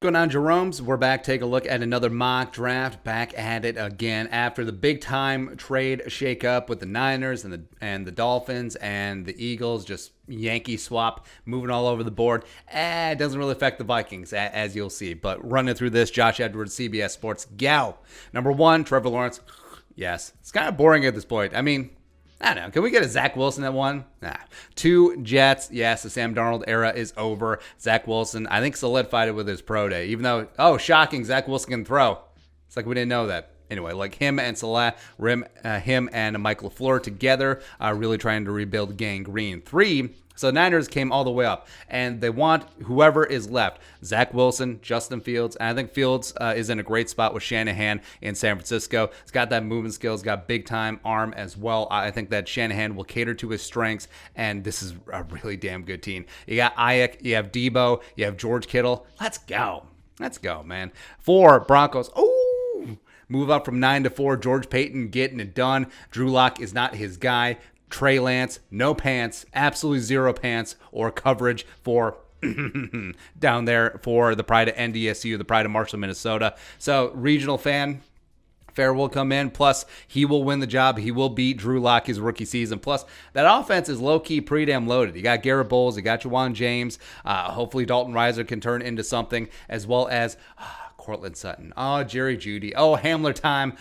going on, Jerome's? We're back. Take a look at another mock draft. Back at it again after the big time trade shakeup with the Niners and the Dolphins and the Eagles. Just Yankee swap, moving all over the board. It doesn't really affect the Vikings, as you'll see. But running through this, Josh Edwards, CBS Sports. Gow. Number 1, Trevor Lawrence. Yes. It's kind of boring at this point. I mean, I don't know. Can we get a Zach Wilson at 1? Nah. 2, Jets. Yes, the Sam Darnold era is over. Zach Wilson, I think, solidified it with his pro day. Even though, shocking, Zach Wilson can throw. It's like we didn't know that. Anyway, like him and Salah, him and Mike LaFleur together, really trying to rebuild Gang Green. 3, so the Niners came all the way up, and they want whoever is left. Zach Wilson, Justin Fields, and I think Fields is in a great spot with Shanahan in San Francisco. He's got that movement skills, got big-time arm as well. I think that Shanahan will cater to his strengths, and this is a really damn good team. You got Ayuk, you have Debo, you have George Kittle. Let's go. Let's go, man. 4, Broncos. Move up from 9 to 4. George Payton getting it done. Drew Lock is not his guy. Trey Lance, no pants, absolutely zero pants or coverage for down there for the pride of NDSU, the pride of Marshall, Minnesota. So regional fan, Fair will come in. Plus, he will win the job. He will beat Drew Lock his rookie season. Plus, that offense is low-key pretty damn loaded. You got Garrett Bowles. You got Juwan James. Hopefully, Dalton Reiser can turn into something, as well as Cortland Sutton. Jerry Jeudy. Hamler time.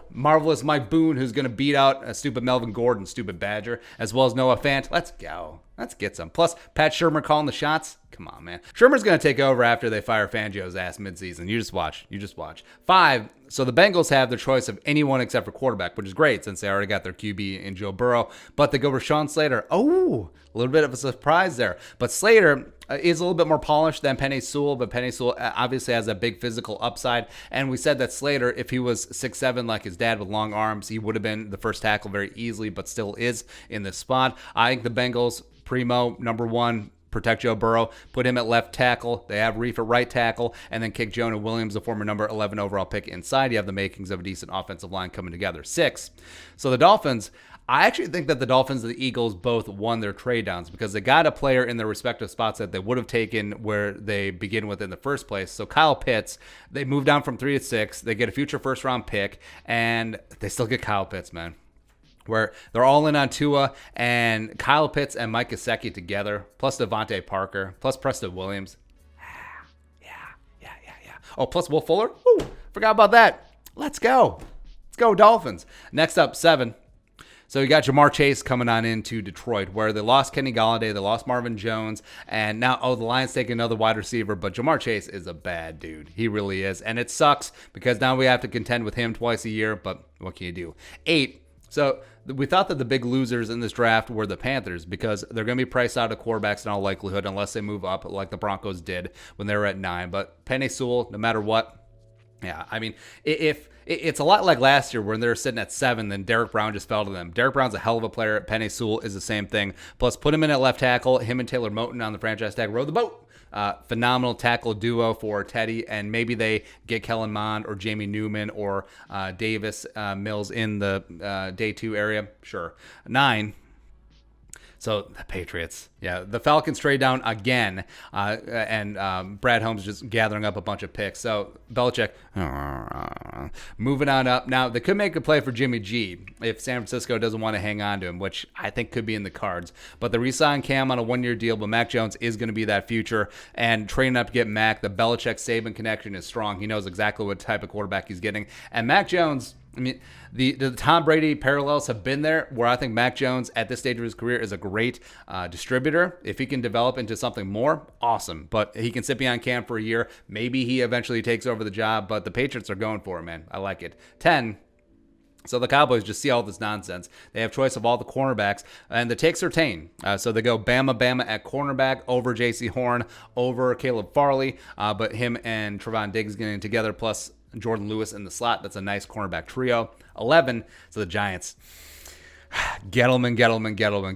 Marvelous Mike Boone, who's going to beat out a stupid Melvin Gordon, stupid Badger, as well as Noah Fant. Let's go. Let's get some. Plus, Pat Shurmur calling the shots. Come on, man. Shurmur's going to take over after they fire Fangio's ass midseason. You just watch. 5, so the Bengals have their choice of anyone except for quarterback, which is great since they already got their QB in Joe Burrow. But they go Rashawn Slater. A little bit of a surprise there. But Slater is a little bit more polished than Penei Sewell, but Penei Sewell obviously has a big physical upside. And we said that Slater, if he was 6'7", like his dad with long arms, he would have been the first tackle very easily, but still is in this spot. I think the Bengals, primo, number 1, protect Joe Burrow, put him at left tackle. They have Reef at right tackle, and then kick Jonah Williams, the former number 11 overall pick, inside. You have the makings of a decent offensive line coming together. 6, so the Dolphins, I actually think that the Dolphins and the Eagles both won their trade downs because they got a player in their respective spots that they would have taken where they begin with in the first place. So Kyle Pitts, they moved down from 3 to 6. They get a future first-round pick, and they still get Kyle Pitts, man. Where they're all in on Tua and Kyle Pitts and Mike Gesicki together, plus Devontae Parker, plus Preston Williams. Yeah. Plus Will Fuller. Forgot about that. Let's go. Let's go, Dolphins. Next up, 7. So you got Jamar Chase coming on into Detroit, where they lost Kenny Golladay, they lost Marvin Jones, and now, the Lions take another wide receiver, but Jamar Chase is a bad dude. He really is, and it sucks because now we have to contend with him twice a year, but what can you do? 8. So we thought that the big losers in this draft were the Panthers because they're going to be priced out of quarterbacks in all likelihood unless they move up like the Broncos did when they were at 9. But Penei Sewell, no matter what, yeah, I mean, if it's a lot like last year when they were sitting at 7, then Derek Brown just fell to them. Derek Brown's a hell of a player. Penei Sewell is the same thing. Plus, put him in at left tackle. Him and Taylor Moton on the franchise tag row the boat. Phenomenal tackle duo for Teddy, and maybe they get Kellen Mond or Jamie Newman or Davis Mills in the day 2 area. Sure. 9. So the Patriots, the Falcons trade down again, and Brad Holmes just gathering up a bunch of picks. So Belichick moving on up. Now they could make a play for Jimmy G if San Francisco doesn't want to hang on to him, which I think could be in the cards. But they re-signed Cam on a 1-year deal, but Mac Jones is going to be that future. And trading up to get Mac, the Belichick-Saban connection is strong. He knows exactly what type of quarterback he's getting. And Mac Jones, I mean, the Tom Brady parallels have been there, where I think Mac Jones at this stage of his career is a great distributor. If he can develop into something more, awesome. But he can sit behind Cam for a year. Maybe he eventually takes over the job, but the Patriots are going for it, man. I like it. 10. So the Cowboys just see all this nonsense. They have choice of all the cornerbacks, and the takes are tame. So they go Bama at cornerback over J.C. Horn, over Caleb Farley, but him and Trevon Diggs getting together, plus Jordan Lewis in the slot. That's a nice cornerback trio. 11, so the Giants. Gettleman.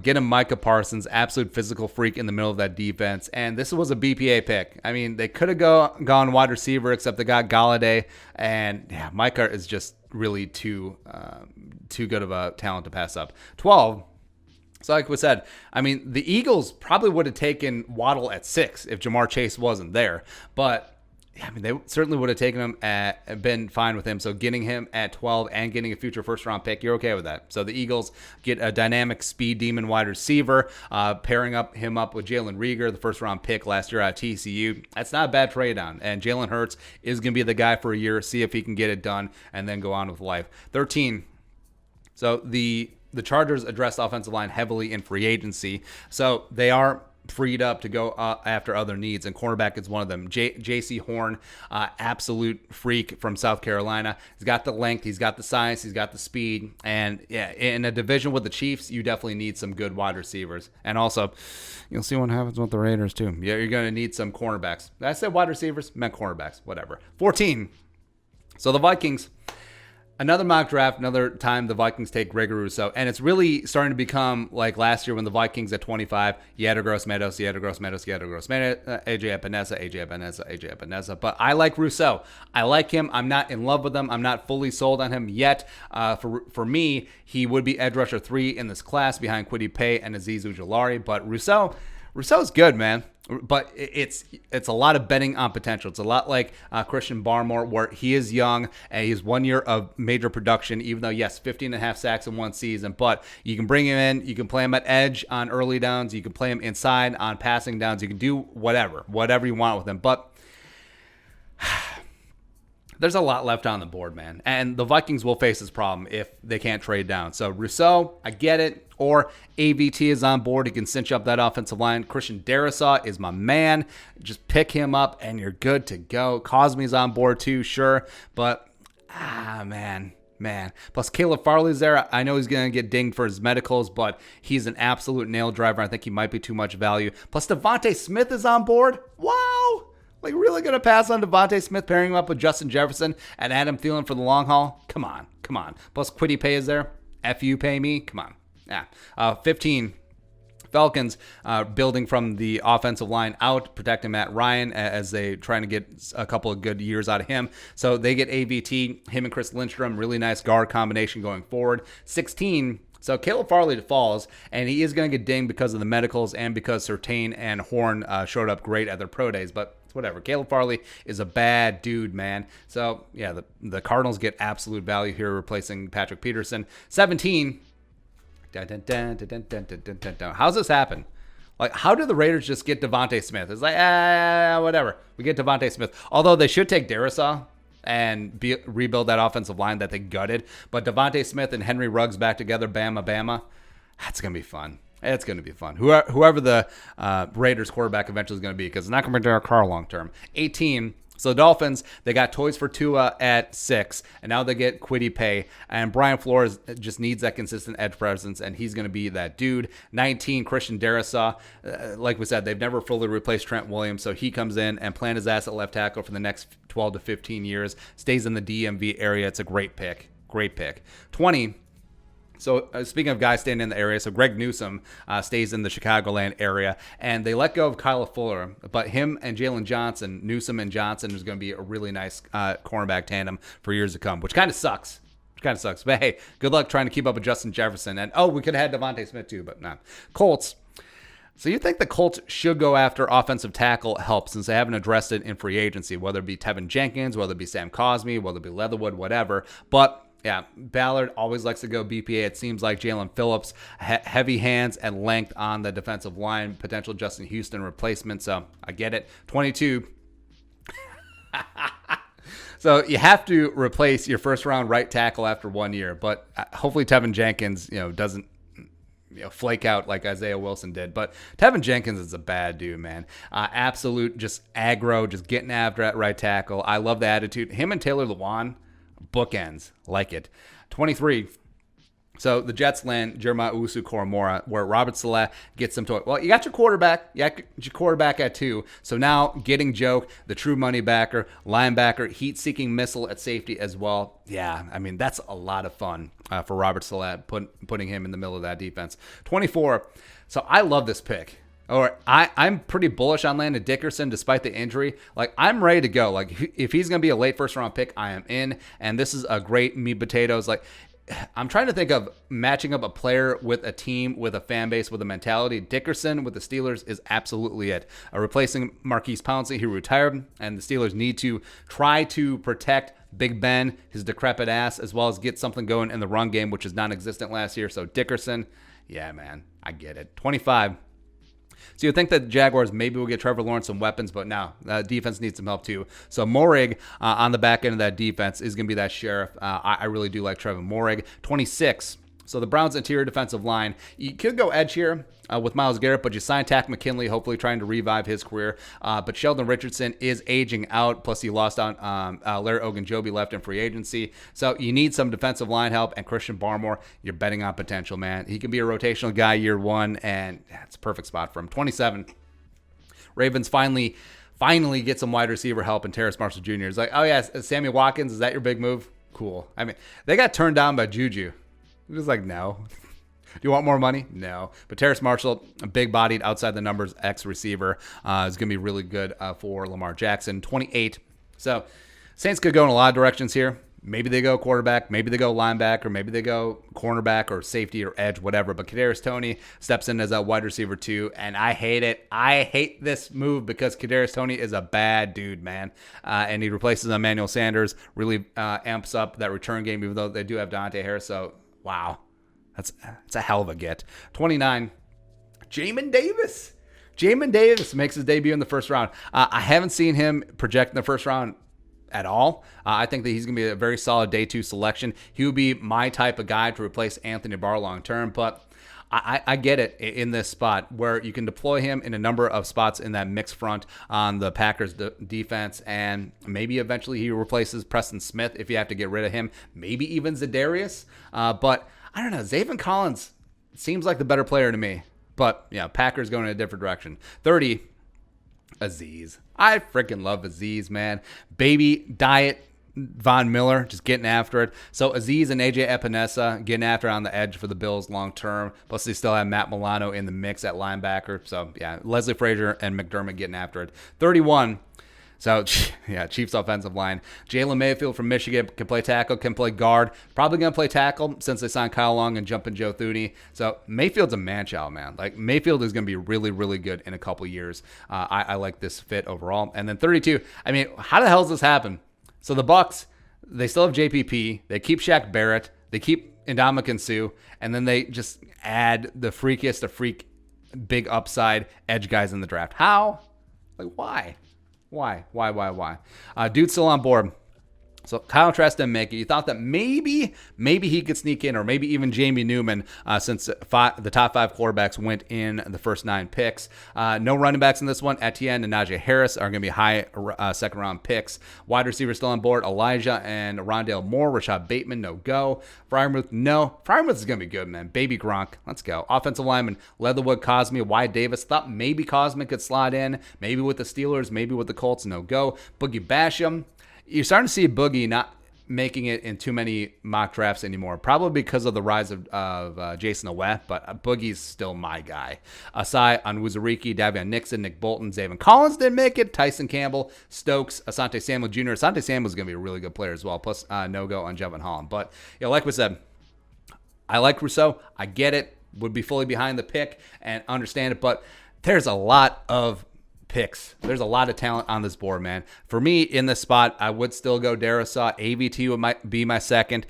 Get him Micah Parsons, absolute physical freak in the middle of that defense. And this was a BPA pick. I mean, they could have gone wide receiver, except they got Galladay. And Micah is just really too good of a talent to pass up. 12. So like we said, I mean, the Eagles probably would have taken Waddle at 6 if Jamar Chase wasn't there. But I mean, they certainly would have taken him been fine with him. So getting him at 12 and getting a future first-round pick, you're okay with that. So the Eagles get a dynamic speed demon wide receiver, pairing him up with Jalen Reagor, the first-round pick last year at TCU. That's not a bad trade-down. And Jalen Hurts is going to be the guy for a year, see if he can get it done, and then go on with life. 13. So the Chargers address the offensive line heavily in free agency. So they are freed up to go after other needs, and cornerback is one of them. J.C. Horn, absolute freak from South Carolina. He's got the length, he's got the size, he's got the speed, and yeah, in a division with the Chiefs, you definitely need some good wide receivers. And also, you'll see what happens with the Raiders too. Yeah, you're going to need some cornerbacks. I said wide receivers, meant cornerbacks, whatever. 14. So the Vikings. Another mock draft, another time the Vikings take Gregory Rousseau. And it's really starting to become like last year when the Vikings at 25, Yetur Gross-Matos, AJ Epinesa. But I like Rousseau. I like him. I'm not in love with him. I'm not fully sold on him yet. For me, he would be edge rusher 3 in this class behind Kwity Paye and Azeez Ojulari. But Rousseau's good, man. But it's a lot of betting on potential. It's a lot like Christian Barmore, where he is young and he's 1 year of major production, even though, yes, 15 and a half sacks in one season. But you can bring him in. You can play him at edge on early downs. You can play him inside on passing downs. You can do whatever you want with him. But there's a lot left on the board, man. And the Vikings will face this problem if they can't trade down. So Rousseau, I get it. Or AVT is on board. He can cinch up that offensive line. Christian Darrisaw is my man. Just pick him up and you're good to go. Cosme's on board too, sure. But, man. Plus, Caleb Farley's there. I know he's going to get dinged for his medicals, but he's an absolute nail driver. I think he might be too much value. Plus, Devontae Smith is on board. Wow. Like, really going to pass on Devontae Smith, pairing him up with Justin Jefferson and Adam Thielen for the long haul? Come on. Plus, Kwity Paye is there. F you, pay me. Come on. Yeah. 15. Falcons building from the offensive line out, protecting Matt Ryan as they trying to get a couple of good years out of him. So they get AVT, him and Chris Lindstrom, really nice guard combination going forward. 16. So Caleb Farley falls, and he is going to get dinged because of the medicals and because Surtain and Horn showed up great at their pro days, but it's whatever. Caleb Farley is a bad dude, man. So, yeah, the Cardinals get absolute value here, replacing Patrick Peterson. 17. How's this happen? Like, how did the Raiders just get Devontae Smith? It's like, whatever. We get Devontae Smith. Although they should take Darrisaw and rebuild that offensive line that they gutted. But Devontae Smith and Henry Ruggs back together, Bama, that's going to be fun. It's going to be fun. Whoever the Raiders quarterback eventually is going to be, because it's not going to be Derek Carr long term. 18. So the Dolphins, they got toys for Tua at 6, and now they get Kwity Paye. And Brian Flores just needs that consistent edge presence, and he's going to be that dude. 19, Christian Darrisaw. Like we said, they've never fully replaced Trent Williams, so he comes in and plant his ass at left tackle for the next 12 to 15 years. Stays in the DMV area. It's a great pick. 20. So speaking of guys staying in the area, so Greg Newsome stays in the Chicagoland area, and they let go of Kyle Fuller, but him and Jalen Johnson, Newsome and Johnson, is going to be a really nice cornerback tandem for years to come, which kind of sucks. But hey, good luck trying to keep up with Justin Jefferson. And we could have had Devontae Smith too, but not. Colts. So you think the Colts should go after offensive tackle help since they haven't addressed it in free agency, whether it be Tevin Jenkins, whether it be Sam Cosmi, whether it be Leatherwood, whatever. But yeah, Ballard always likes to go BPA. It seems like Jalen Phillips, heavy hands and length on the defensive line, potential Justin Houston replacement. So I get it. 22. So you have to replace your first round right tackle after 1 year, but hopefully Tevin Jenkins, doesn't flake out like Isaiah Wilson did. But Tevin Jenkins is a bad dude, man. Absolute just aggro, just getting after at right tackle. I love the attitude. Him and Taylor Lewan, bookends, like it. 23. So the Jets land Jeremiah Owusu-Koramoah, where Robert Saleh gets them to it. Well, you got your quarterback. You got your quarterback at 2. So now getting Joke, the true money backer, linebacker, heat-seeking missile at safety as well. Yeah, I mean, that's a lot of fun for Robert Saleh, putting him in the middle of that defense. 24. So I love this pick. Or I'm pretty bullish on Landon Dickerson despite the injury. Like, I'm ready to go. Like, if he's going to be a late first-round pick, I am in. And this is a great meat potatoes. Like, I'm trying to think of matching up a player with a team, with a fan base, with a mentality. Dickerson with the Steelers is absolutely it. Replacing Marquise Pouncey, who retired, and the Steelers need to try to protect Big Ben, his decrepit ass, as well as get something going in the run game, which is non-existent last year. So Dickerson, yeah, man, I get it. 25. So you'd think that the Jaguars maybe will get Trevor Lawrence some weapons, but no, defense needs some help too. So Moehrig on the back end of that defense is going to be that sheriff. I really do like Trevor Moehrig. 26. So the Browns' interior defensive line, you could go edge here with Myles Garrett, but you sign Tack McKinley, hopefully trying to revive his career. But Sheldon Richardson is aging out, plus he lost on Larry Ogunjobi, left in free agency. So you need some defensive line help, and Christian Barmore, you're betting on potential, man. He can be a rotational guy year one, and it's a perfect spot for him. 27. Ravens finally get some wide receiver help in Terrace Marshall Jr. It's like, oh yeah, Sammy Watkins, is that your big move? Cool. I mean, they got turned down by Juju. It was like, no. Do you want more money? No. But Terrace Marshall, a big-bodied, outside the numbers ex-receiver, is going to be really good for Lamar Jackson. 28. So Saints could go in a lot of directions here. Maybe they go quarterback, maybe they go linebacker, maybe they go cornerback or safety or edge, whatever. But Kadarius Toney steps in as a wide receiver too, and I hate it. I hate this move because Kadarius Toney is a bad dude, man. And he replaces Emmanuel Sanders, really amps up that return game, even though they do have Dante Harris. So, wow. That's a hell of a get. 29, Jamin Davis. Jamin Davis makes his debut in the first round. I haven't seen him project in the first round at all. I think that he's going to be a very solid day 2 selection. He would be my type of guy to replace Anthony Barr long term, but I get it in this spot where you can deploy him in a number of spots in that mixed front on the Packers defense, and maybe eventually he replaces Preston Smith if you have to get rid of him, maybe even Za'Darius, but I don't know. Zaven Collins seems like the better player to me. But, yeah, Packers going in a different direction. 30, Azeez. I freaking love Azeez, man. Baby diet Von Miller, just getting after it. So Azeez and AJ Epinesa getting after it on the edge for the Bills long term. Plus, they still have Matt Milano in the mix at linebacker. So, yeah, Leslie Frazier and McDermott getting after it. 31. So, yeah, Chiefs offensive line. Jalen Mayfield from Michigan can play tackle, can play guard. Probably going to play tackle since they signed Kyle Long and jumping Joe Thuney. So, Mayfield's a man-child, man. Like, Mayfield is going to be really, really good in a couple years. I like this fit overall. And then 32, I mean, how the hell does this happen? So, the Bucs, they still have JPP. They keep Shaq Barrett. They keep Ndamukong Suh. And then they just add the freakiest of freak big upside edge guys in the draft. How? Like, why? Why? Dude's still on board. So Kyle Trask didn't make it. You thought that maybe he could sneak in, or maybe even Jamie Newman, since the top 5 quarterbacks went in the first 9 picks. No running backs in this one. Etienne and Najee Harris are going to be high second-round picks. Wide receivers still on board. Elijah and Rondale Moore. Rashad Bateman, no go. Freiermuth, no. Freiermuth is going to be good, man. Baby Gronk, let's go. Offensive lineman, Leatherwood, Cosme, Wyatt Davis. Thought maybe Cosme could slide in. Maybe with the Steelers, maybe with the Colts, no go. Boogie Basham. You're starting to see Boogie not making it in too many mock drafts anymore, probably because of the rise of Jason Aweh, but Boogie's still my guy. Asai Onwuzurike, Davion Nixon, Nick Bolton, Zaven Collins didn't make it, Tyson Campbell, Stokes, Asante Samuel Jr. Asante Samuel's going to be a really good player as well, plus no-go on Jevon Holland. But, like we said, I like Rousseau. I get it. Would be fully behind the pick and understand it, but there's a lot of picks. There's a lot of talent on this board, man. For me, in this spot, I would still go Darrisaw. AVT might be my second.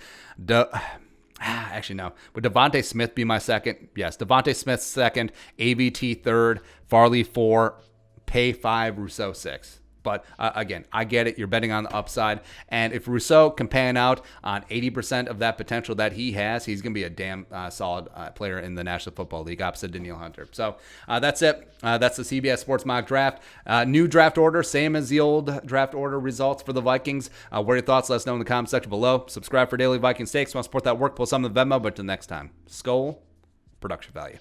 Actually, no. Would Devontae Smith be my second? Yes. Devontae Smith second. AVT third. Farley 4. Pay 5. Rousseau 6. But again, I get it. You're betting on the upside. And if Rousseau can pan out on 80% of that potential that he has, he's going to be a damn solid player in the National Football League opposite Danielle Hunter. So that's it. That's the CBS Sports mock draft. New draft order, same as the old draft order results for the Vikings. What are your thoughts? Let us know in the comment section below. Subscribe for daily Viking Stakes. Want to support that work? Pull some of the Venmo. But until next time, Skol, production value.